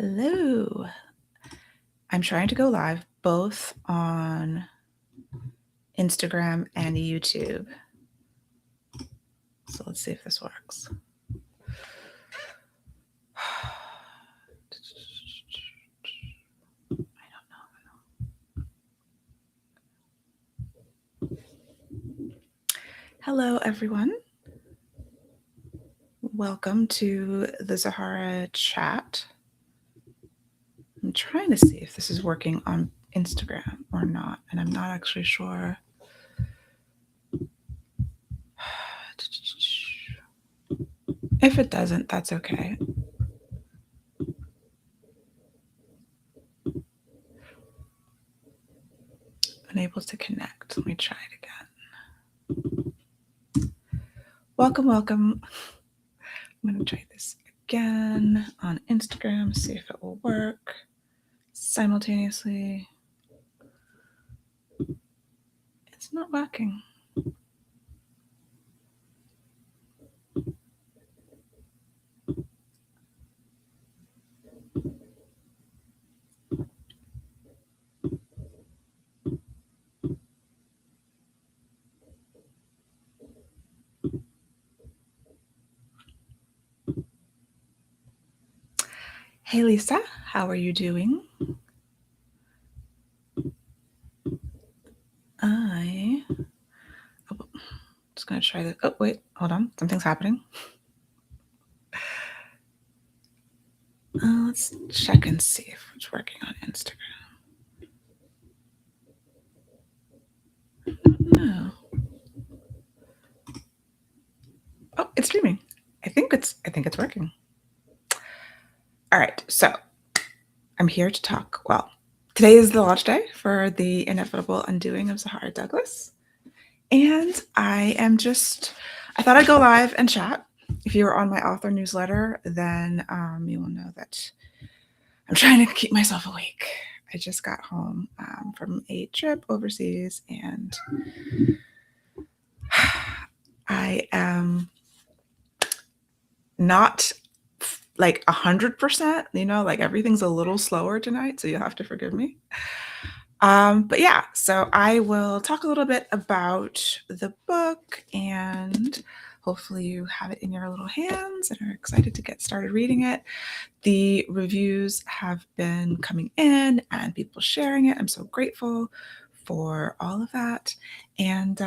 Hello. I'm trying to go live both on Instagram and YouTube. So let's see if this works. I don't know. Hello, everyone. Welcome to the Zahara chat. I'm trying to see if this is working on Instagram or not, and I'm not actually sure. If it doesn't, that's okay. Unable to connect. Let me try it again. Welcome. I'm going to try this again on Instagram, see if it will work simultaneously. It's not working. Hey, Lisa, how are you doing? I'm just going to try this. Oh, wait, hold on. Something's happening. Let's check and see if it's working on Instagram. No. Oh, it's streaming. I think it's working. All right, so I'm here to talk. Well, today is the launch day for The Inevitable Undoing of Zahara Douglas. And I thought I'd go live and chat. If you were on my author newsletter, then you will know that I'm trying to keep myself awake. I just got home from a trip overseas, and I am not like 100%, like everything's a little slower tonight, so you'll have to forgive me. But yeah, so I will talk a little bit about the book, and hopefully you have it in your little hands and are excited to get started reading it. The reviews have been coming in and people sharing it. I'm so grateful for all of that. And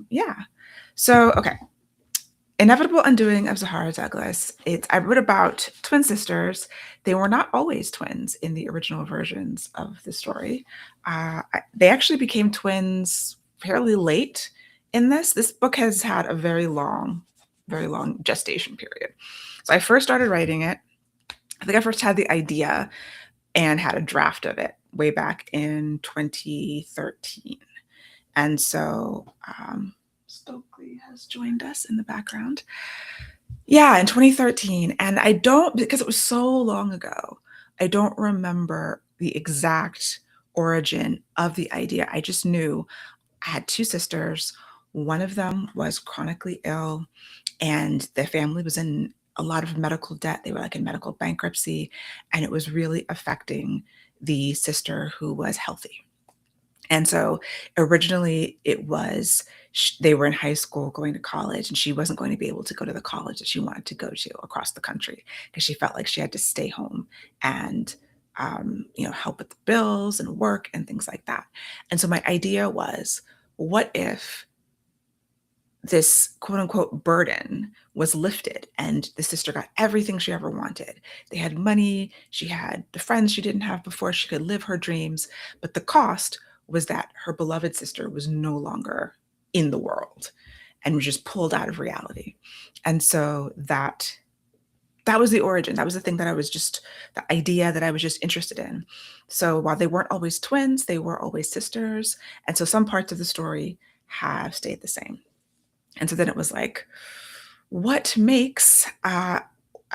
yeah, so okay. Inevitable Undoing of Zahara Douglas. I wrote about twin sisters. They were not always twins in the original versions of the story. They actually became twins fairly late in this. This book has had a very long gestation period. So I first started writing it. I think I first had the idea and had a draft of it way back in 2013. And so Stokely has joined us in the background. Yeah, in 2013. And because it was so long ago, I don't remember the exact origin of the idea. I just knew I had two sisters. One of them was chronically ill, and their family was in a lot of medical debt. They were like in medical bankruptcy, and it was really affecting the sister who was healthy. And so originally they were in high school going to college, and she wasn't going to be able to go to the college that she wanted to go to across the country because she felt like she had to stay home and help with the bills and work and things like that. And so my idea was, what if this quote unquote burden was lifted and the sister got everything she ever wanted? They had money, she had the friends she didn't have before, she could live her dreams, but the cost was that her beloved sister was no longer in the world and was just pulled out of reality. And so that was the origin. That was the thing that the idea that I was just interested in. So while they weren't always twins, they were always sisters. And so some parts of the story have stayed the same. And so then it was like, what makes a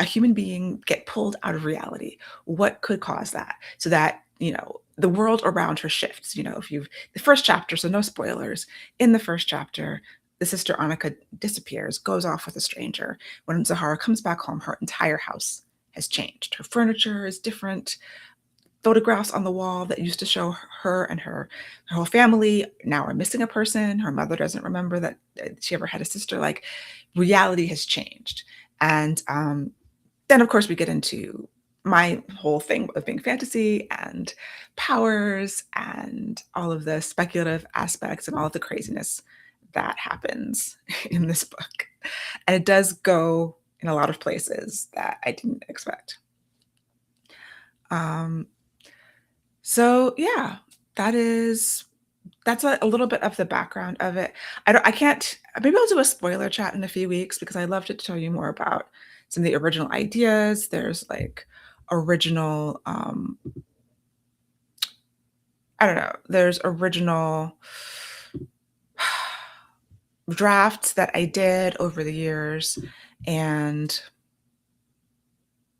human being get pulled out of reality? What could cause that? So that, the world around her shifts. The first chapter, so no spoilers, in the first chapter, the sister Annika disappears, goes off with a stranger. When Zahara comes back home, her entire house has changed. Her furniture is different. Photographs on the wall that used to show her and her whole family now are missing a person. Her mother doesn't remember that she ever had a sister. Like, reality has changed. And then, of course, we get into my whole thing of being fantasy and powers and all of the speculative aspects and all of the craziness that happens in this book. And it does go in a lot of places that I didn't expect. Um, so yeah, that is that's a little bit of the background of it. I can't, maybe I'll do a spoiler chat in a few weeks because I'd love to tell you more about some of the original ideas. There's like original, I don't know, there's original drafts that I did over the years, and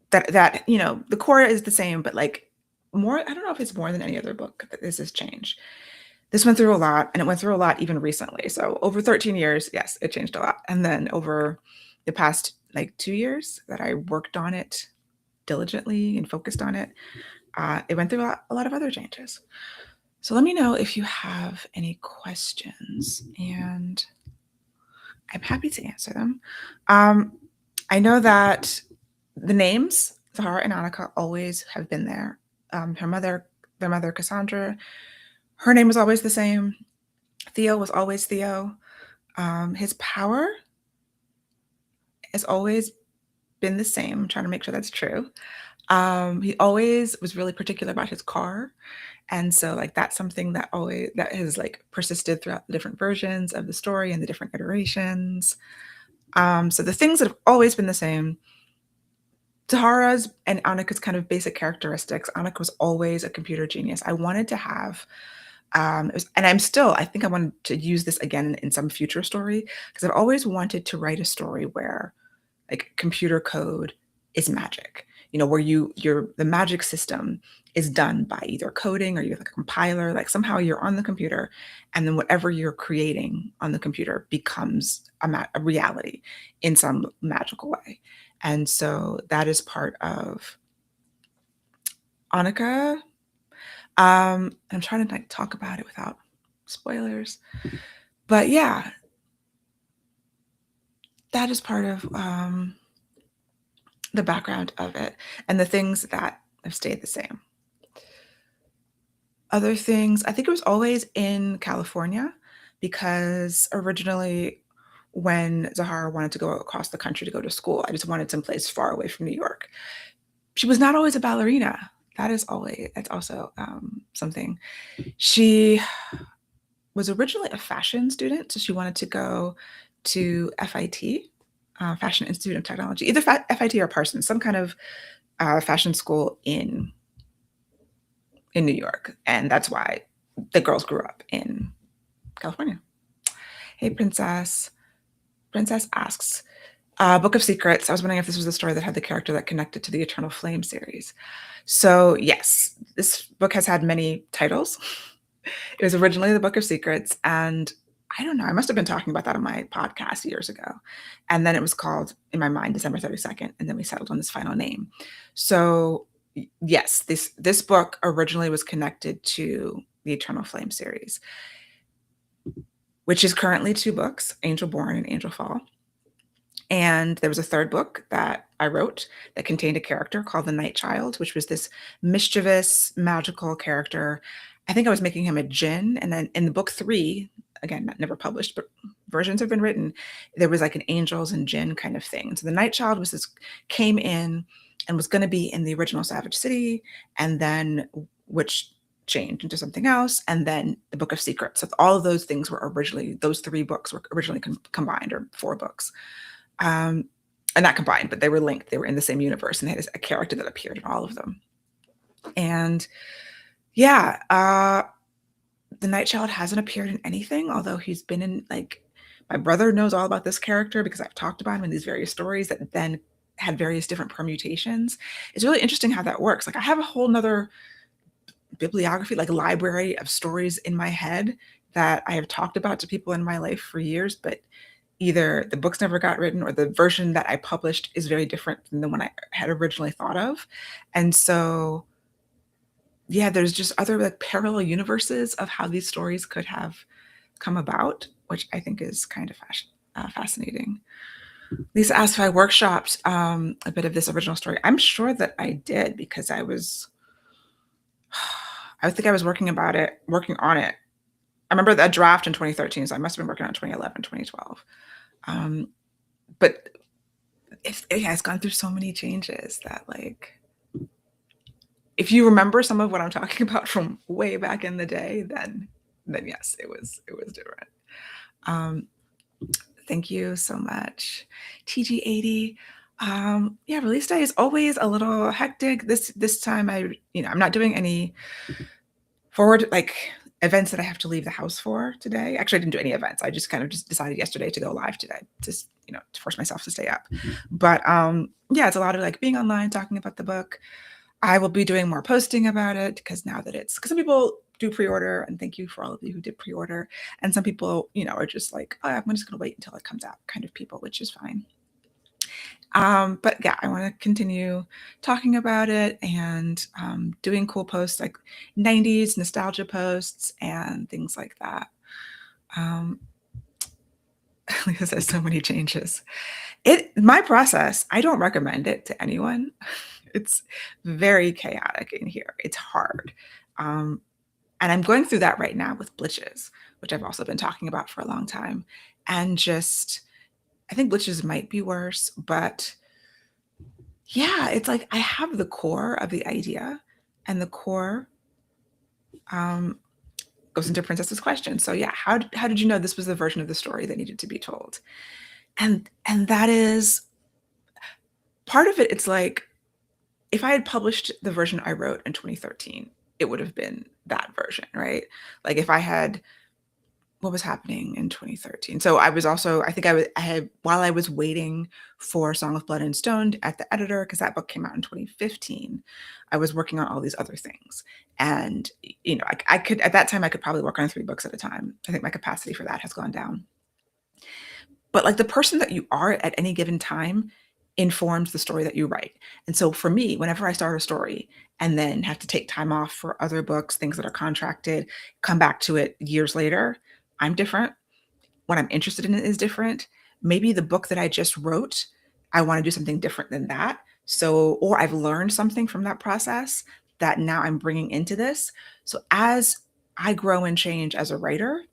that the core is the same, but like more, I don't know if it's more than any other book that this has changed. This went through a lot, and it went through a lot even recently. So over 13 years, yes, it changed a lot. And then over the past like 2 years that I worked on it diligently and focused on it, it went through a lot of other changes. So let me know if you have any questions, and I'm happy to answer them. I know that the names, Zahara and Annika, always have been there. Their mother, Cassandra, her name was always the same. Theo was always Theo. His power has always been the same. I'm trying to make sure that's true. He always was really particular about his car. And so like that's something that has like persisted throughout the different versions of the story and the different iterations. So the things that have always been the same. Tahara's and Annika's kind of basic characteristics. Annika was always a computer genius. I wanted to have and I think I wanted to use this again in some future story because I've always wanted to write a story where like computer code is magic, where the magic system is done by either coding or you have like a compiler, like somehow you're on the computer and then whatever you're creating on the computer becomes a reality in some magical way. And so that is part of Annika. I'm trying to like talk about it without spoilers, but yeah, that is part of the background of it and the things that have stayed the same. Other things, I think it was always in California because originally when Zahara wanted to go across the country to go to school, I just wanted someplace far away from New York. She was not always a ballerina. That's also something. She was originally a fashion student, so she wanted to go to FIT, Fashion Institute of Technology, either FIT or Parsons, some kind of fashion school in New York, and that's why the girls grew up in California. Hey, Princess. Princess asks, Book of Secrets. I was wondering if this was a story that had the character that connected to the Eternal Flame series. So yes, this book has had many titles. It was originally the Book of Secrets, and I don't know, I must have been talking about that on my podcast years ago. And then it was called, in my mind, December 32nd, and then we settled on this final name. So yes, this book originally was connected to the Eternal Flame series, which is currently 2 books, Angel Born and Angel Fall. And there was a third book that I wrote that contained a character called the Night Child, which was this mischievous, magical character. I think I was making him a djinn. And then in the book 3, again, never published, but versions have been written, there was like an angels and djinn kind of thing. So the Night Child came in and was going to be in the original Savage City, and then which changed into something else, and then the Book of Secrets. So all of those things those 3 books were originally combined, or 4 books. And not combined, but they were linked. They were in the same universe, and they had a character that appeared in all of them. And yeah, the Night Child hasn't appeared in anything, although he's been in, like, my brother knows all about this character because I've talked about him in these various stories that then had various different permutations. It's really interesting how that works. Like, I have a whole nother bibliography, like library of stories in my head that I have talked about to people in my life for years, but either the books never got written or the version that I published is very different than the one I had originally thought of. And so, yeah, there's just other like parallel universes of how these stories could have come about, which I think is kind of fascinating. Lisa asked if I workshopped a bit of this original story. I'm sure that I did because I think I was working on it. I remember that draft in 2013, so I must have been working on 2011, 2012. But it has gone through so many changes that like, if you remember some of what I'm talking about from way back in the day, then yes, it was different. Um, Thank you so much, TG80. Yeah, release day is always a little hectic. This time I'm not doing any forward like events that I have to leave the house for today. Actually, I didn't do any events. I just kind of just decided yesterday to go live today, just to force myself to stay up. But yeah, it's a lot of like being online, talking about the book. I will be doing more posting about it because now that because some people do pre-order, and thank you for all of you who did pre-order. And some people, are just like, oh, I'm just going to wait until it comes out kind of people, which is fine. But yeah, I want to continue talking about it and doing cool posts like 90s nostalgia posts and things like that. Because there's so many changes. My process, I don't recommend it to anyone. It's very chaotic in here. It's hard. And I'm going through that right now with Blitches, which I've also been talking about for a long time. And I think Blitches might be worse, but yeah, it's like I have the core of the idea, and the core goes into Princess's question. So yeah, how did you know this was the version of the story that needed to be told? And that is part of it. It's like if I had published the version I wrote in 2013, it would have been that version, right? Like if I had, what was happening in 2013? So I think I had, while I was waiting for Song of Blood and Stone at the editor, because that book came out in 2015, I was working on all these other things. And, I could, at that time, I could probably work on 3 books at a time. I think my capacity for that has gone down. But like the person that you are at any given time informs the story that you write. And so for me, whenever I start a story and then have to take time off for other books, things that are contracted, come back to it years later, I'm different. What I'm interested in is different. Maybe the book that I just wrote, I want to do something different than that. So, or I've learned something from that process that now I'm bringing into this. So as I grow and change as a writer,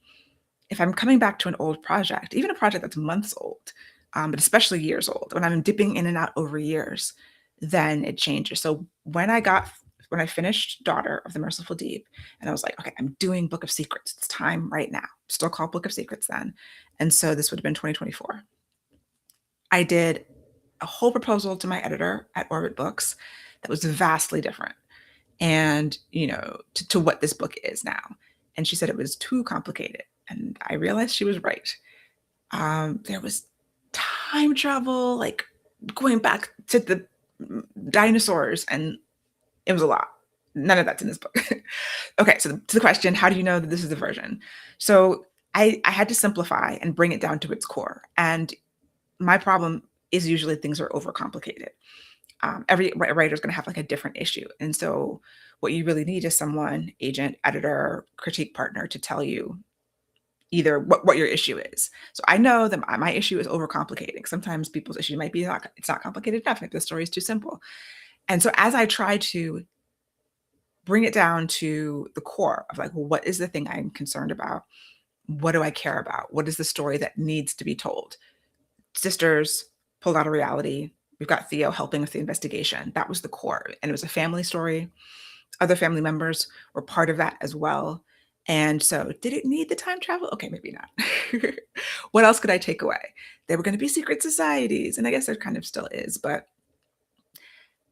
if I'm coming back to an old project, even a project that's months old, but especially years old, when I'm dipping in and out over years, then it changes. So when I finished Daughter of the Merciful Deep, and I was like, okay, I'm doing Book of Secrets. It's time right now. Still called Book of Secrets then. And so this would have been 2024. I did a whole proposal to my editor at Orbit Books that was vastly different and to what this book is now. And she said it was too complicated, and I realized she was right. There was time travel, like going back to the dinosaurs, and it was a lot. None of that's in this book. Okay, so to the question, how do you know that this is the version? So I had to simplify and bring it down to its core. And my problem is usually things are overcomplicated. Every writer is going to have like a different issue. And so what you really need is someone, agent, editor, critique partner, to tell you either what your issue is. So I know that my issue is overcomplicating. Sometimes people's issue might be it's not complicated enough. Maybe the story is too simple. And so as I try to bring it down to the core of like, well, what is the thing I'm concerned about? What do I care about? What is the story that needs to be told? Sisters pulled out of reality. We've got Theo helping with the investigation. That was the core. And it was a family story. Other family members were part of that as well. And so did it need the time travel? Okay, maybe not. What else could I take away? There were going to be secret societies, and I guess there kind of still is, but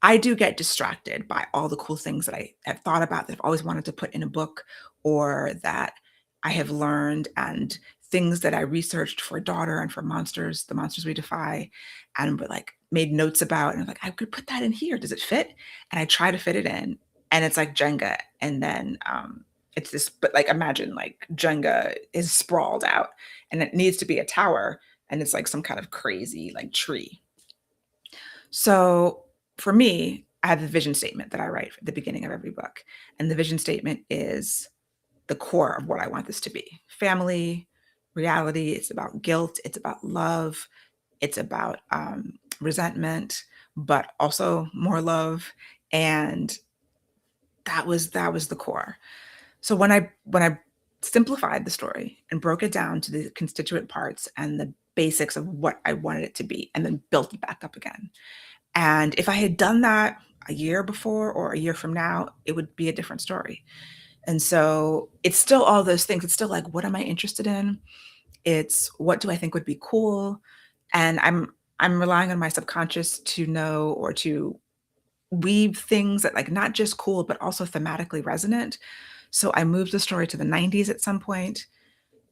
I do get distracted by all the cool things that I have thought about that I've always wanted to put in a book, or that I have learned, and things that I researched for Daughter and for Monsters, The Monsters We Defy, and like made notes about, and I'm like, I could put that in here. Does it fit? And I try to fit it in, and it's like Jenga. And then it's this, but like imagine like Jenga is sprawled out and it needs to be a tower. and it's like some kind of crazy like tree. So for me, I have the vision statement that I write at the beginning of every book. And the vision statement is the core of what I want this to be: family, reality. It's about guilt. It's about love. It's about resentment, but also more love. And that was the core. So when I simplified the story and broke it down to the constituent parts and the basics of what I wanted it to be, and then built it back up again. And if I had done that a year before or a year from now, it would be a different story. And so it's still all those things. It's still like, what am I interested in? It's what do I think would be cool? And I'm relying on my subconscious to know or to weave things that like not just cool, but also thematically resonant. So I moved the story to the 90s at some point,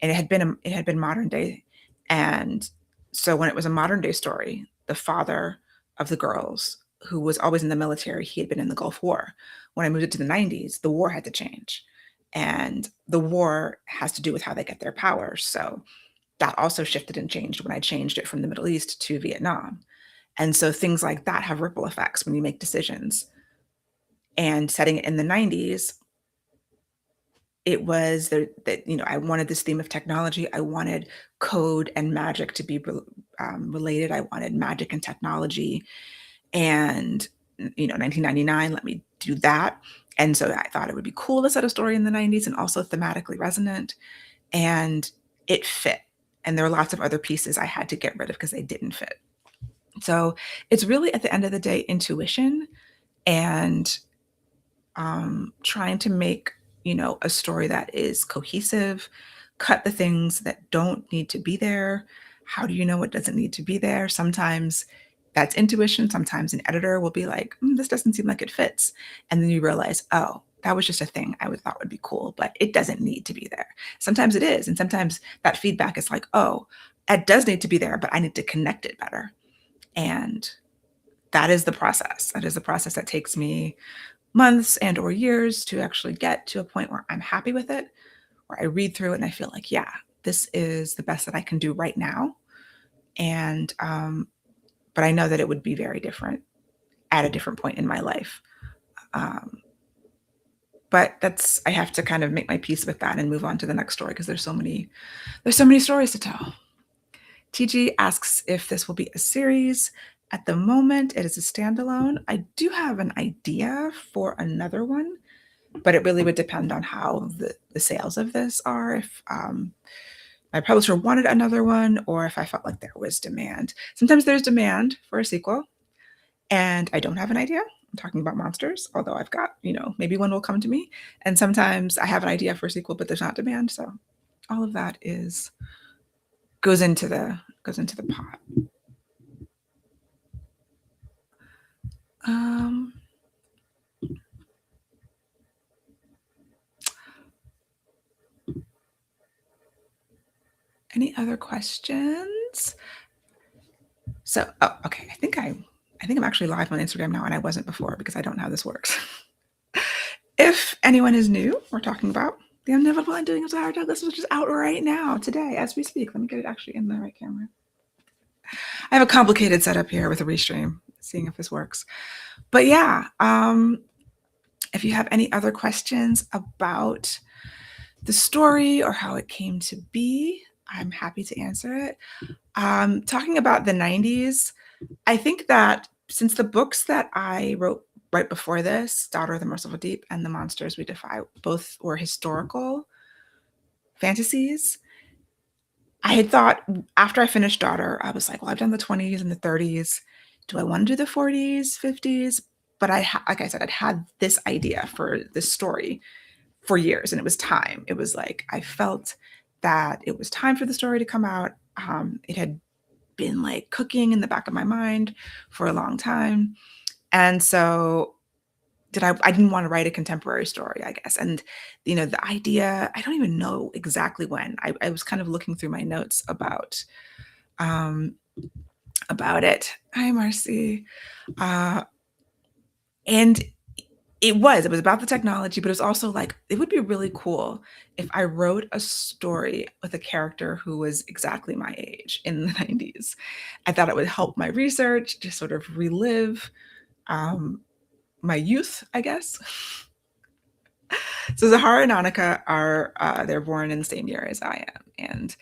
and it had been modern day. And so when it was a modern day story, the father of the girls, who was always in the military, he had been in the Gulf War. When I moved it to the 90s, the war had to change. And the war has to do with how they get their power. So that also shifted and changed when I changed it from the Middle East to Vietnam. And so things like that have ripple effects when you make decisions. And setting it in the 90s, it was that I wanted this theme of technology. I wanted code and magic to be related. I wanted magic and technology, and 1999 let me do that. And so I thought it would be cool to set a story in the 90s and also thematically resonant, and it fit. And there were lots of other pieces I had to get rid of because they didn't fit. So it's really, at the end of the day, intuition and trying to make a story that is cohesive, cut the things that don't need to be there. How do you know what doesn't need to be there? Sometimes that's intuition. Sometimes an editor will be like, this doesn't seem like it fits. And then you realize, oh, that was just a thing I would thought would be cool, but it doesn't need to be there. Sometimes it is. And sometimes that feedback is like, oh, it does need to be there, but I need to connect it better. And that is the process. That is the process that takes me months and or years to actually get to a point where I'm happy with it, where I read through it and I feel like, yeah, this is the best that I can do right now. And but I know that it would be very different at a different point in my life. Um, but I have to kind of make my peace with that and move on to the next story because there's so many stories to tell. TG asks if this will be a series. At the moment, it is a standalone. I do have an idea for another one, but it really would depend on how the sales of this are. If my publisher wanted another one, or if I felt like there was demand. Sometimes there's demand for a sequel, and I don't have an idea. I'm talking about monsters, although I've got, maybe one will come to me. And sometimes I have an idea for a sequel, but there's not demand. So all of that goes into the pot. Any other questions? So, oh, okay. I think I'm actually live on Instagram now, and I wasn't before because I don't know how this works. If anyone is new, we're talking about The Inevitable Undoing of Zahara Douglas, which is out right now, today, as we speak. Let me get it actually in the right camera. I have a complicated setup here with a restream, seeing if this works. But yeah, if you have any other questions about the story or how it came to be, I'm happy to answer it. Talking about the 90s, I think that since the books that I wrote right before this, Daughter of the Merciful Deep and The Monsters We Defy, both were historical fantasies, I had thought after I finished Daughter, I was like, well, I've done the 20s and the 30s. Do I want to do the 40s, 50s? But like I said, I'd had this idea for this story for years, and it was time. It was like I felt that it was time for the story to come out. It had been like cooking in the back of my mind for a long time. And so I didn't want to write a contemporary story, I guess. And, the idea, I don't even know exactly when. I was kind of looking through my notes about it. Hi, Marcy. And It was about the technology, but it was also like it would be really cool if I wrote a story with a character who was exactly my age in the 90s. I thought it would help my research to sort of relive um, my youth, I guess. So Zahara and Annika are they're born in the same year as I am, and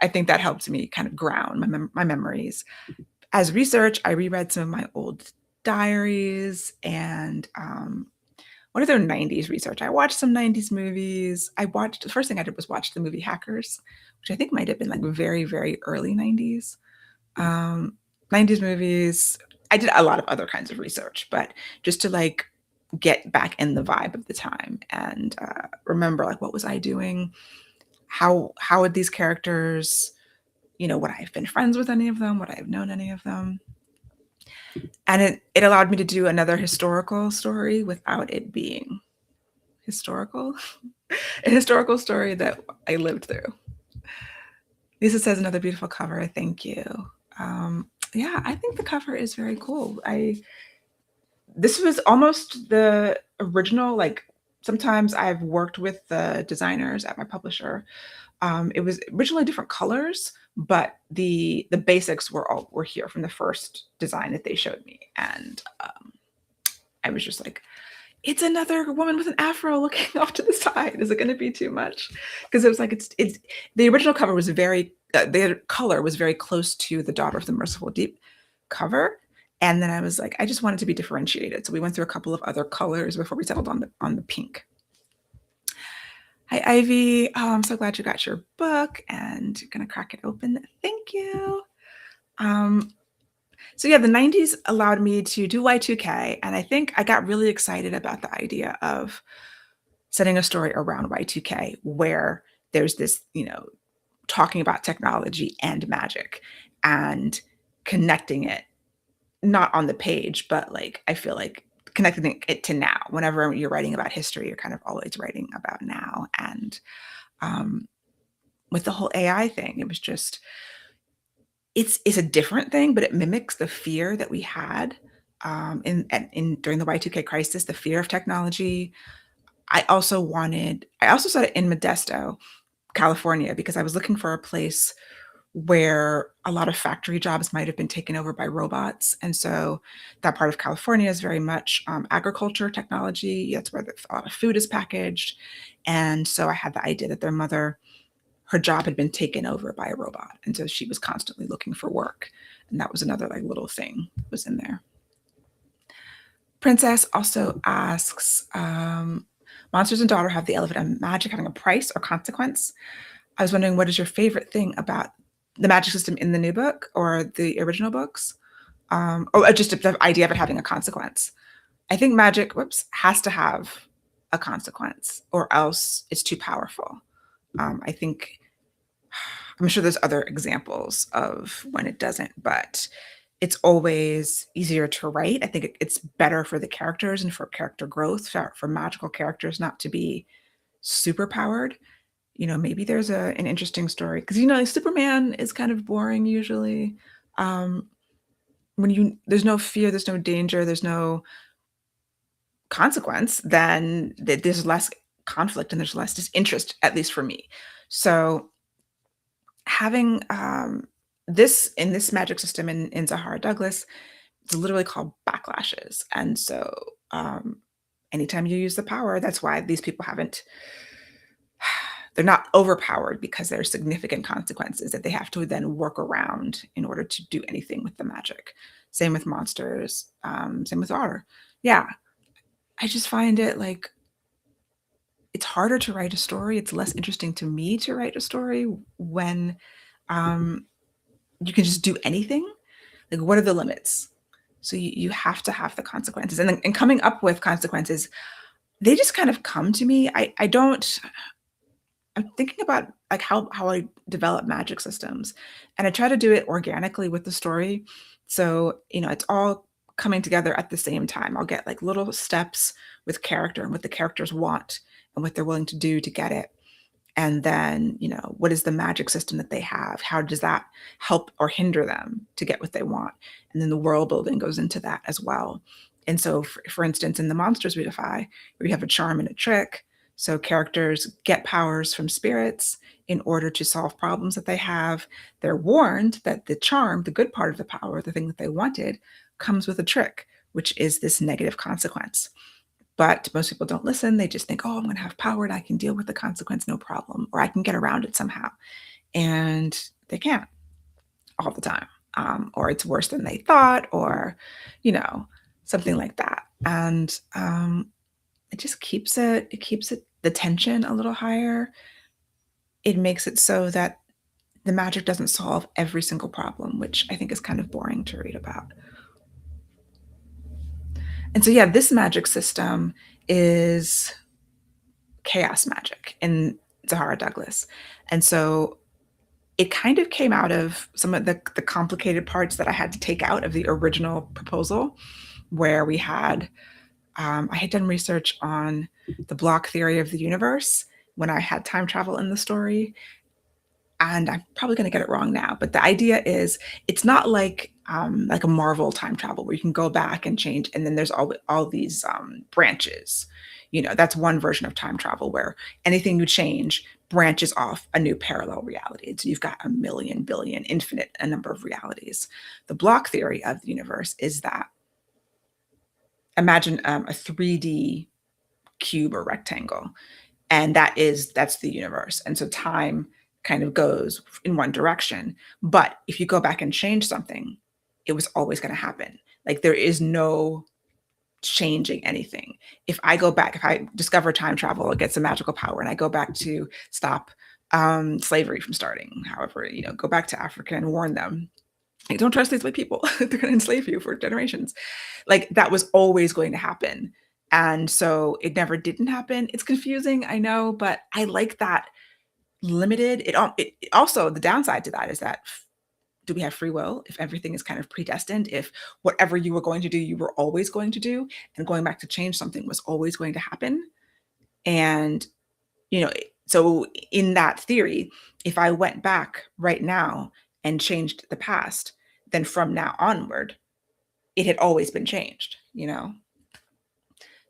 I think that helped me kind of ground my memories. As research, I reread some of my old diaries and what other 90s research? I watched some 90s movies. The first thing I did was watch the movie Hackers, which I think might have been like very, very early 90s. Um, 90s movies. I did a lot of other kinds of research, but just to like get back in the vibe of the time and remember like what was I doing? How would these characters, would I have been friends with any of them? Would I have known any of them? And it allowed me to do another historical story without it being historical. A historical story that I lived through. Lisa says another beautiful cover. Thank you. Yeah, I think the cover is very cool. I This was almost the original. Like sometimes I've worked with the designers at my publisher. It was originally different colors, but the basics were here from the first design that they showed me, and I was just like, it's another woman with an afro looking off to the side. Is it going to be too much? Because it was like it's the original cover was very the color was very close to the Daughter of the Merciful Deep cover, and then I was like, I just wanted to be differentiated. So we went through a couple of other colors before we settled on the pink. Hi Ivy, I'm so glad you got your book and you're gonna crack it open. Thank you. Um, so yeah, the 90s allowed me to do Y2K, and I think I got really excited about the idea of setting a story around Y2K where there's this, talking about technology and magic and connecting it, not on the page, but like I feel like connecting it to now. Whenever you're writing about history, you're kind of always writing about now. And um, with the whole AI thing, it was just it's a different thing, but it mimics the fear that we had in during the Y2K crisis, the fear of technology. I also saw it in Modesto, California, because I was looking for a place where a lot of factory jobs might have been taken over by robots. And so that part of California is very much agriculture technology. That's where a lot of food is packaged. And so I had the idea that their mother, her job had been taken over by a robot. And so she was constantly looking for work. And that was another like little thing that was in there. Princess also asks, Monsters and Daughter have the element of magic having a price or consequence. I was wondering, what is your favorite thing about the magic system in the new book or the original books? Or just the idea of it having a consequence. I think magic, has to have a consequence or else it's too powerful. I think, I'm sure there's other examples of when it doesn't, but it's always easier to write. I think it's better for the characters and for character growth, for magical characters not to be super powered. Maybe there's an interesting story because like Superman is kind of boring usually. Um, when there's no fear, there's no danger, there's no consequence, then there's less conflict and there's less disinterest, at least for me. So having this in this magic system in Zahara Douglas, it's literally called backlashes, and so anytime you use the power, that's why these people haven't they're not overpowered because there's significant consequences that they have to then work around in order to do anything with the magic. Same with monsters, same with otter. Yeah, I just find it like it's harder to write a story. It's less interesting to me to write a story when um, you can just do anything. Like, what are the limits? So you have to have the consequences, and coming up with consequences, they just kind of come to me. I don't. I'm thinking about like how I develop magic systems, and I try to do it organically with the story. So, it's all coming together at the same time. I'll get like little steps with character and what the characters want and what they're willing to do to get it. And then, what is the magic system that they have? How does that help or hinder them to get what they want? And then the world building goes into that as well. And so, for instance, in the monsters we defy, we have a charm and a trick. So characters get powers from spirits in order to solve problems that they have. They're warned that the charm, the good part of the power, the thing that they wanted, comes with a trick, which is this negative consequence. But most people don't listen. They just think, oh, I'm going to have power and I can deal with the consequence, no problem, or I can get around it somehow. And they can't all the time. Or it's worse than they thought, or, you know, something like that. And it just keeps it the tension a little higher. It makes it so that the magic doesn't solve every single problem, which I think is kind of boring to read about. And so, yeah, this magic system is chaos magic in Zahara Douglas. And so it kind of came out of some of the complicated parts that I had to take out of the original proposal, where we had, I had done research on the block theory of the universe when I had time travel in the story. And I'm probably going to get it wrong now, but the idea is it's not like a Marvel time travel where you can go back and change, and then there's all these branches. You know, that's one version of time travel where anything you change branches off a new parallel reality. So you've got a million, billion, infinite a number of realities. The block theory of the universe is that, imagine a 3D cube or rectangle, and that's the universe. And so time kind of goes in one direction, but if you go back and change something, it was always going to happen. Like, there is no changing anything. If I go back, if I discover time travel, it gets a magical power, and I go back to stop slavery from starting, however, go back to Africa and warn them, like, don't trust these white people. They're going to enslave you for generations. Like, that was always going to happen. And so it never didn't happen. It's confusing, I know, but I like that limited. It also, the downside to that is that, do we have free will if everything is kind of predestined? If whatever you were going to do, you were always going to do, and going back to change something was always going to happen? And, so in that theory, if I went back right now and changed the past, then from now onward, it had always been changed.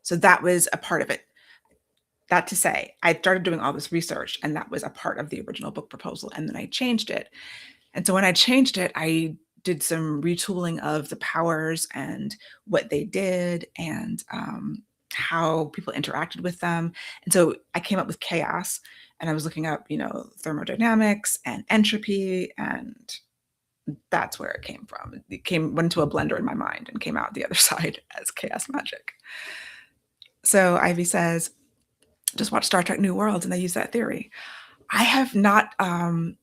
So that was a part of it. That to say, I started doing all this research, and that was a part of the original book proposal, and then I changed it. And so when I changed it, I did some retooling of the powers and what they did, and how people interacted with them. And so I came up with chaos, and I was looking up, thermodynamics and entropy, and that's where it came from. Went into a blender in my mind and came out the other side as chaos magic. So Ivy says, just watch Star Trek New Worlds, and they use that theory. I have not, I'm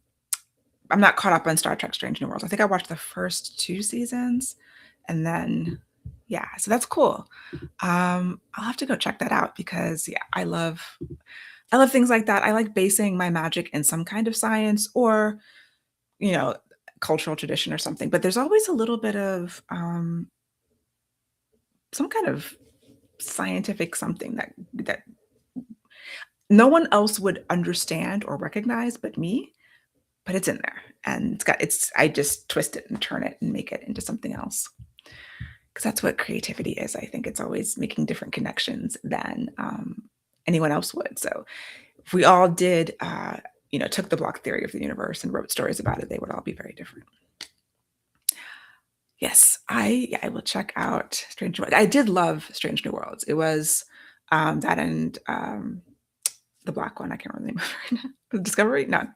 not caught up on Star Trek Strange New Worlds. I think I watched the first 2 seasons, and then, yeah, so that's cool. I'll have to go check that out because, yeah, I love things like that. I like basing my magic in some kind of science or, cultural tradition or something, but there's always a little bit of some kind of scientific something that no one else would understand or recognize but me, but it's in there, and I just twist it and turn it and make it into something else, because that's what creativity is. I think it's always making different connections than anyone else would. So if we all did, took the block theory of the universe and wrote stories about it, they would all be very different. Yes, I will check out Strange New Worlds. I did love Strange New Worlds. It was that, and the black one, I can't remember the name of it right now. Discovery? No.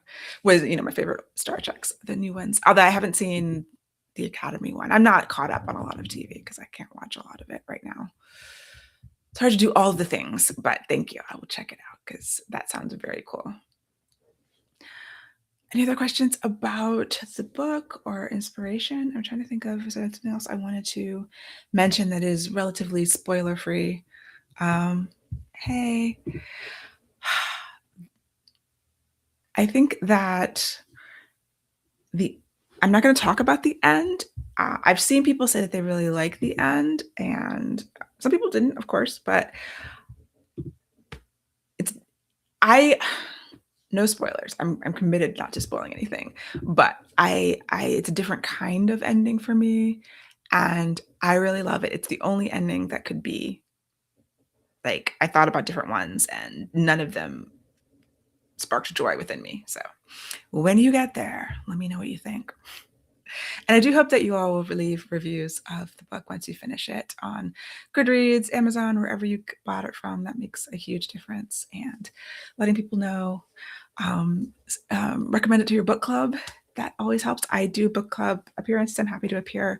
Was, my favorite Star Treks, the new ones. Although I haven't seen the Academy one. I'm not caught up on a lot of TV because I can't watch a lot of it right now. It's hard to do all the things, but thank you. I will check it out because that sounds very cool. Any other questions about the book or inspiration? I'm trying to think of, is there something else I wanted to mention that is relatively spoiler-free? Hey. I think that I'm not going to talk about the end. I've seen people say that they really like the end, and some people didn't, of course, but no spoilers. I'm committed not to spoiling anything, but it's a different kind of ending for me. and I really love it. It's the only ending that could be like, I thought about different ones, and none of them sparked joy within me. So when you get there, let me know what you think. And I do hope that you all will leave reviews of the book once you finish it on Goodreads, Amazon, wherever you bought it from. That makes a huge difference. And letting people know, recommend it to your book club. That always helps. I do book club appearances. I'm happy to appear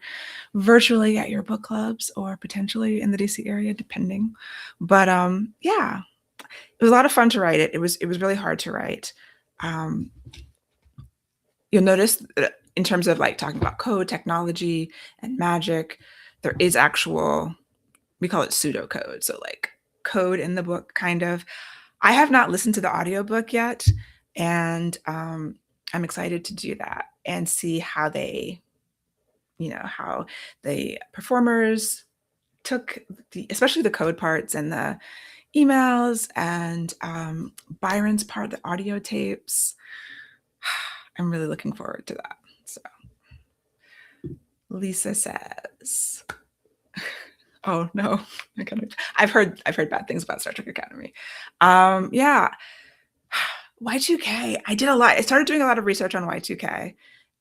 virtually at your book clubs or potentially in the DC area, depending. But yeah, it was a lot of fun to write it. It was really hard to write. Um, you'll notice that in terms of like talking about code, technology, and magic, there is actual, we call it pseudocode. So like code in the book, kind of. I have not listened to the audiobook yet, and I'm excited to do that and see how they, how the performers took especially the code parts and the emails and Byron's part, the audio tapes. I'm really looking forward to that. So Lisa says, "Oh no, I've heard bad things about Star Trek Academy." Yeah, Y2K. I did a lot. I started doing a lot of research on Y2K,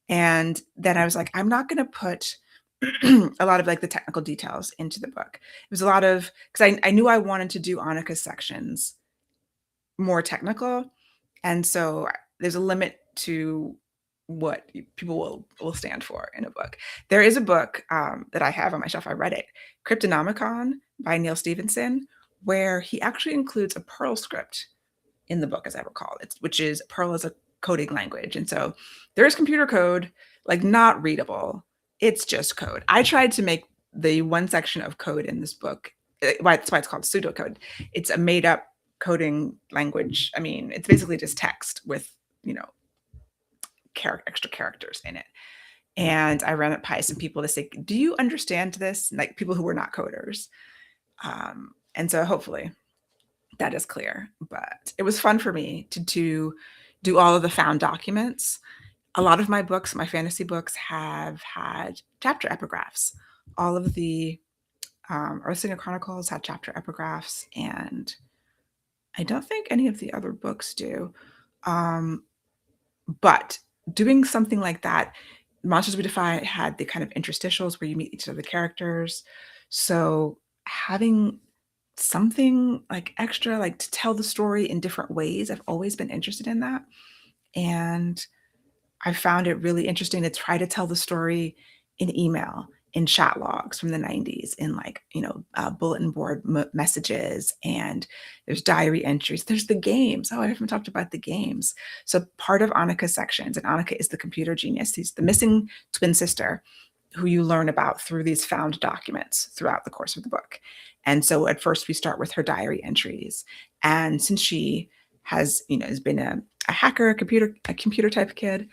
and then I was like, I'm not going to put a lot of like the technical details into the book. It was a lot of, because I knew I wanted to do Annika's sections more technical, and so there's a limit to what people will stand for in a book. There is a book that I have on my shelf. I read it, Cryptonomicon by Neil Stevenson, where he actually includes a Perl script in the book, as I recall. Which is Perl is a coding language, and so there is computer code, like not readable. It's just code. I tried to make the one section of code in this book. That's why it's called pseudocode. It's a made up coding language. I mean, it's basically just text with extra characters in it. And I ran it by some people to say, "Do you understand this?" Like people who were not coders. And so hopefully that is clear. But it was fun for me to do all of the found documents. A lot of my books, my fantasy books, have had chapter epigraphs. All of the Earthsinger Chronicles had chapter epigraphs, and I don't think any of the other books do. Um, but doing something like that, Monsters We Defy had the kind of interstitials where you meet each of the characters. So having something like extra, like to tell the story in different ways, I've always been interested in that. And I found it really interesting to try to tell the story in email, in chat logs from the 90s, in like, bulletin board messages, and there's diary entries. There's the games. Oh, I haven't talked about the games. So part of Annika's sections, and Annika is the computer genius. He's the missing twin sister who you learn about through these found documents throughout the course of the book. And so at first we start with her diary entries. And since she has been a hacker, a computer type kid,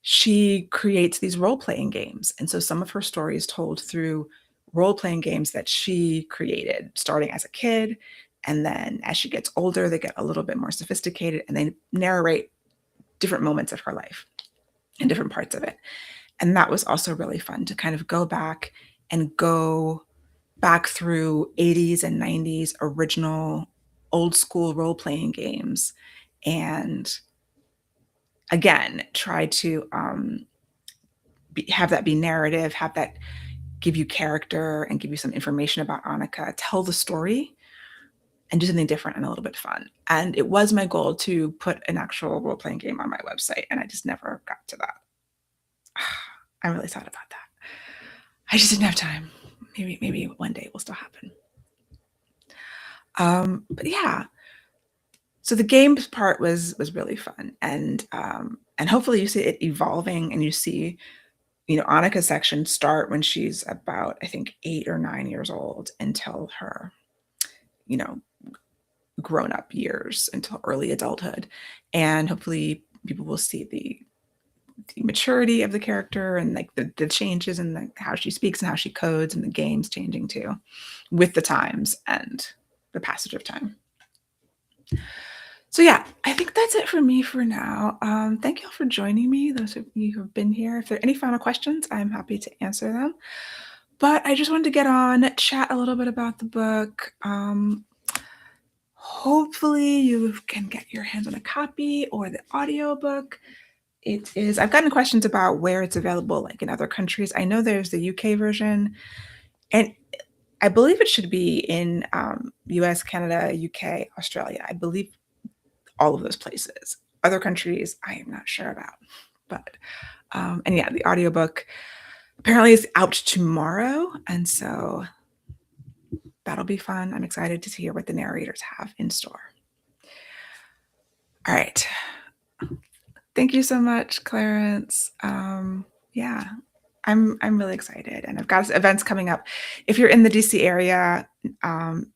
she creates these role-playing games. And so some of her story is told through role-playing games that she created starting as a kid. And then as she gets older, they get a little bit more sophisticated, and they narrate different moments of her life and different parts of it. And that was also really fun to kind of go back through 80s and 90s original old school role-playing games, and again try to have that be narrative, have that give you character and give you some information about Annika, tell the story, and do something different and a little bit fun. And it was my goal to put an actual role-playing game on my website, and I just never got to that. I'm really sad about that. I just didn't have time. Maybe one day it will still happen. But yeah, so the games part was really fun, and hopefully you see it evolving, and you see Annika's section start when she's about, I think, 8 or 9 years old until her grown up years, until early adulthood, and hopefully people will see the maturity of the character, and like the changes in how she speaks and how she codes, and the games changing too with the times and the passage of time. So yeah, I think that's it for me for now. Thank you all for joining me, those of you who have been here. If there are any final questions, I'm happy to answer them. But I just wanted to get on, chat a little bit about the book. Hopefully you can get your hands on a copy or the audiobook. It is, I've gotten questions about where it's available, like in other countries. I know there's the UK version, and I believe it should be in US, Canada, UK, Australia. I believe all of those places. Other countries, I am not sure about. But, and yeah, the audiobook apparently is out tomorrow. And so that'll be fun. I'm excited to hear what the narrators have in store. All right. Thank you so much, Clarence. Yeah, I'm really excited, and I've got events coming up. If you're in the DC area,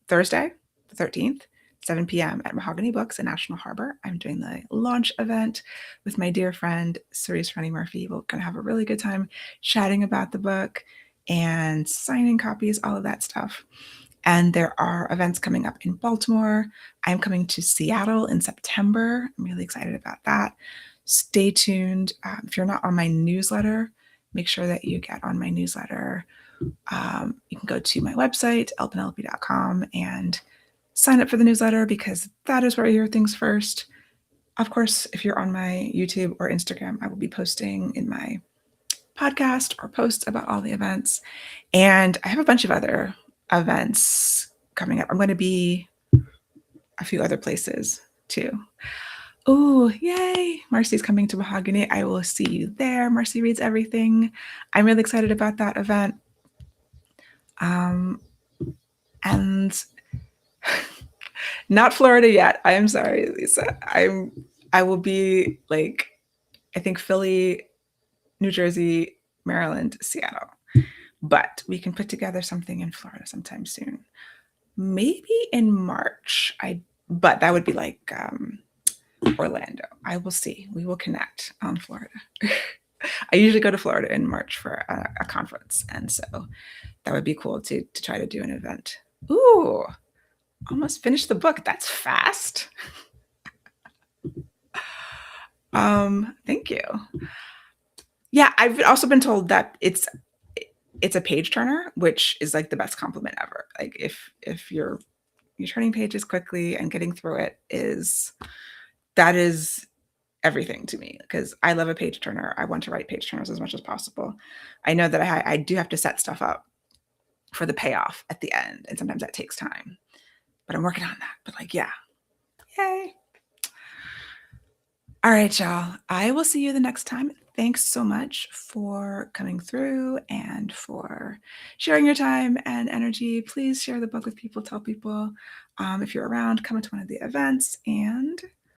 Thursday, the 13th, 7 p.m. at Mahogany Books in National Harbor, I'm doing the launch event with my dear friend Cerise Rennie Murphy. We're gonna have a really good time chatting about the book and signing copies, all of that stuff. And there are events coming up in Baltimore. I'm coming to Seattle in September. I'm really excited about that. Stay tuned. If you're not on my newsletter, make sure that you get on my newsletter. You can go to my website, elpenelope.com, and sign up for the newsletter because that is where I hear things first. Of course, if you're on my YouTube or Instagram, I will be posting in my podcast or posts about all the events. And I have a bunch of other events coming up. I'm going to be a few other places too. Oh, yay. Marcy's coming to Mahogany. I will see you there. Marcy reads everything. I'm really excited about that event. And not Florida yet. I am sorry, Lisa. I will be like, I think Philly, New Jersey, Maryland, Seattle. But we can put together something in Florida sometime soon. Maybe in March. But that would be like Orlando. I will see. We will connect on Florida. I usually go to Florida in March for a conference, and so that would be cool to try to do an event. Ooh, almost finished the book. That's fast. Thank you. Yeah, I've also been told that it's a page turner, which is like the best compliment ever. Like if you're turning pages quickly and getting through it that is everything to me because I love a page turner. I want to write page turners as much as possible. I know that I do have to set stuff up for the payoff at the end, and sometimes that takes time. But I'm working on that. But like, yeah, yay! All right, y'all. I will see you the next time. Thanks so much for coming through and for sharing your time and energy. Please share the book with people. Tell people if you're around, come to one of the events, and